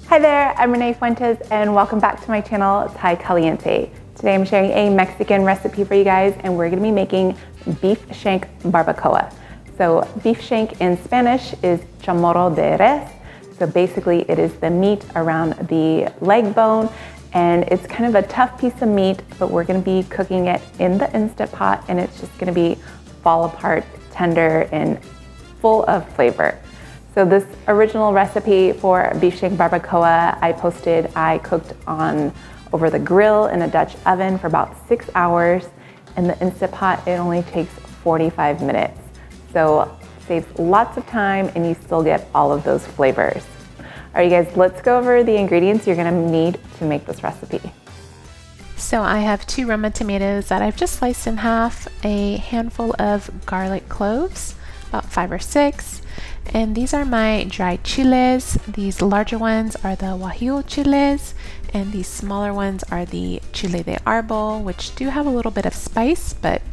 Hi there, I'm Renee Fuentes and welcome back to my channel, Thai Caliente. Today I'm sharing a Mexican recipe for you guys and we're gonna be making beef shank barbacoa. So beef shank in Spanish is Chamorro de res. So basically it is the meat around the leg bone and it's kind of a tough piece of meat, but we're gonna be cooking it in the Instant Pot and it's just gonna be fall apart, tender, and full of flavor. So this original recipe for beef shank barbacoa I cooked on over the grill in a Dutch oven for about 6 hours. In the Instant Pot, it only takes 45 minutes. So saves lots of time and you still get all of those flavors. All right, you guys, let's go over the ingredients you're gonna need to make this recipe. So I have 2 Roma tomatoes that I've just sliced in half, a handful of garlic cloves, about 5 or 6, and these are my dried chiles. These larger ones are the guajillo chiles, and these smaller ones are the chile de árbol, which do have a little bit of spice, but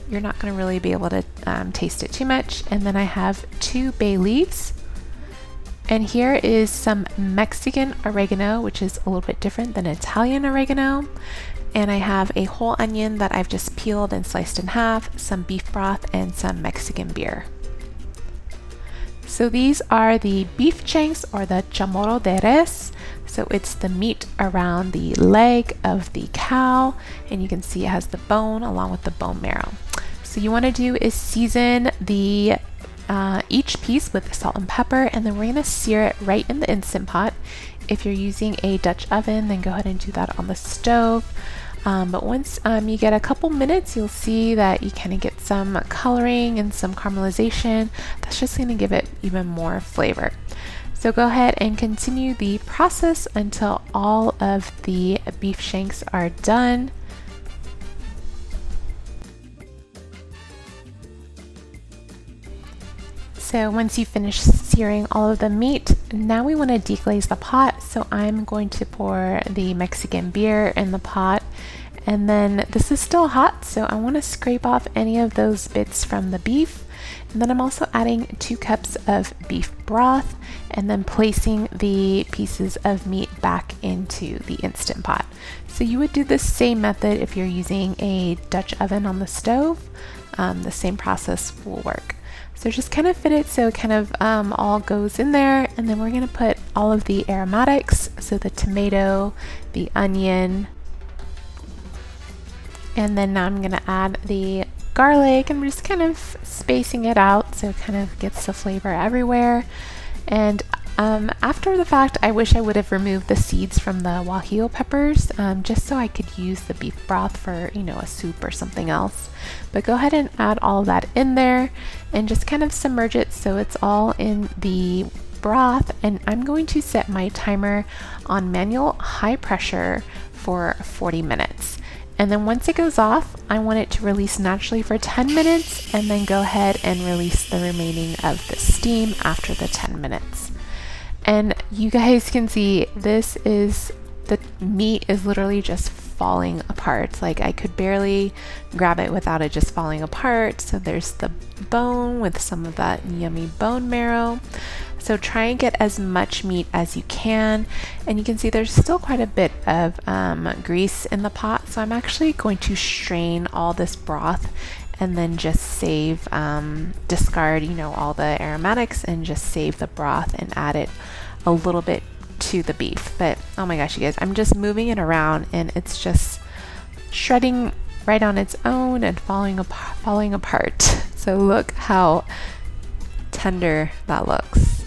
you're not going to really be able to taste it too much. And then I have 2 bay leaves, and here is some Mexican oregano, which is a little bit different than Italian oregano. And I have a whole onion that I've just peeled and sliced in half, some beef broth, and some Mexican beer. So these are the beef shanks, or the chamorro de res. So it's the meat around the leg of the cow, and you can see it has the bone along with the bone marrow. So you want to do is season the each piece with salt and pepper, and then we're going to sear it right in the Instant Pot. If you're using a Dutch oven, then go ahead and do that on the stove. But once you get a couple minutes, you'll see that you kind of get some coloring and some caramelization. That's just going to give it even more flavor. So go ahead and continue the process until all of the beef shanks are done. So once you finish searing all of the meat, now we want to deglaze the pot. So I'm going to pour the Mexican beer in the pot, and then this is still hot, so I want to scrape off any of those bits from the beef. And then I'm also adding 2 cups of beef broth and then placing the pieces of meat back into the Instant Pot. So you would do the same method if you're using a Dutch oven on the stove. The same process will work. So just kind of fit it so it kind of all goes in there, and then we're going to put all of the aromatics, so the tomato, the onion, and then now I'm going to add the garlic, and we're just kind of spacing it out so it kind of gets the flavor everywhere. And after the fact, I wish I would have removed the seeds from the guajillo peppers, just so I could use the beef broth for, a soup or something else. But go ahead and add all of that in there and just kind of submerge it so it's all in the broth. And I'm going to set my timer on manual high pressure for 40 minutes. And then once it goes off, I want it to release naturally for 10 minutes and then go ahead and release the remaining of the steam after the 10 minutes. And you guys can see the meat is literally just falling apart. Like, I could barely grab it without it just falling apart. So there's the bone with some of that yummy bone marrow. So try and get as much meat as you can. And you can see there's still quite a bit of grease in the pot. So I'm actually going to strain all this broth and then just save, discard, all the aromatics and just save the broth and add it a little bit to the beef. But oh my gosh, you guys, I'm just moving it around and it's just shredding right on its own and falling apart. So look how tender that looks.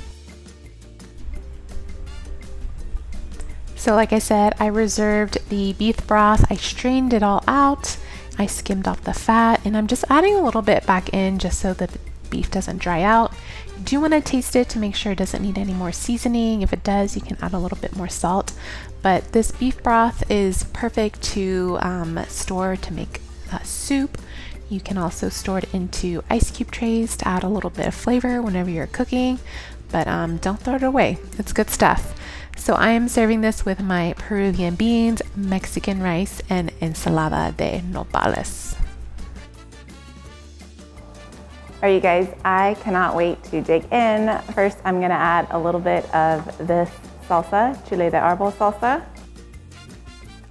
So like I said, I reserved the beef broth. I strained it all out. I skimmed off the fat, and I'm just adding a little bit back in just so the beef doesn't dry out. You do want to taste it to make sure it doesn't need any more seasoning. If it does, you can add a little bit more salt. But this beef broth is perfect to store to make soup. You can also store it into ice cube trays to add a little bit of flavor whenever you're cooking. But don't throw it away. It's good stuff. So I am serving this with my Peruvian beans, Mexican rice, and ensalada de nopales. All right, you guys, I cannot wait to dig in. First, I'm gonna add a little bit of this salsa, chile de árbol salsa.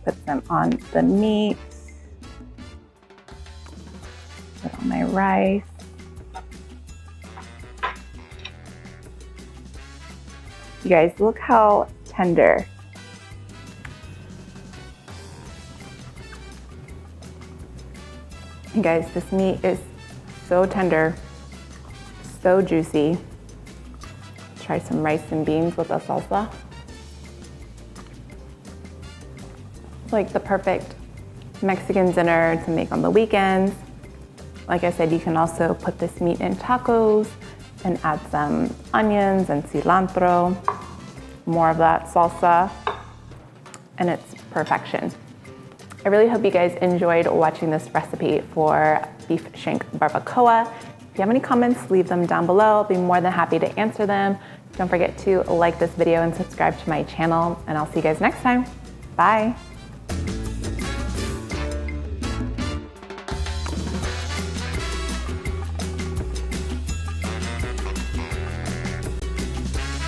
Put some on the meat. Put on my rice. You guys, look how tender. And guys, this meat is so tender, so juicy. Try some rice and beans with the salsa. It's like the perfect Mexican dinner to make on the weekends. Like I said, you can also put this meat in tacos and add some onions and cilantro, more of that salsa, and it's perfection. I really hope you guys enjoyed watching this recipe for beef shank barbacoa. If you have any comments, leave them down below. I'll be more than happy to answer them. Don't forget to like this video and subscribe to my channel, and I'll see you guys next time. Bye.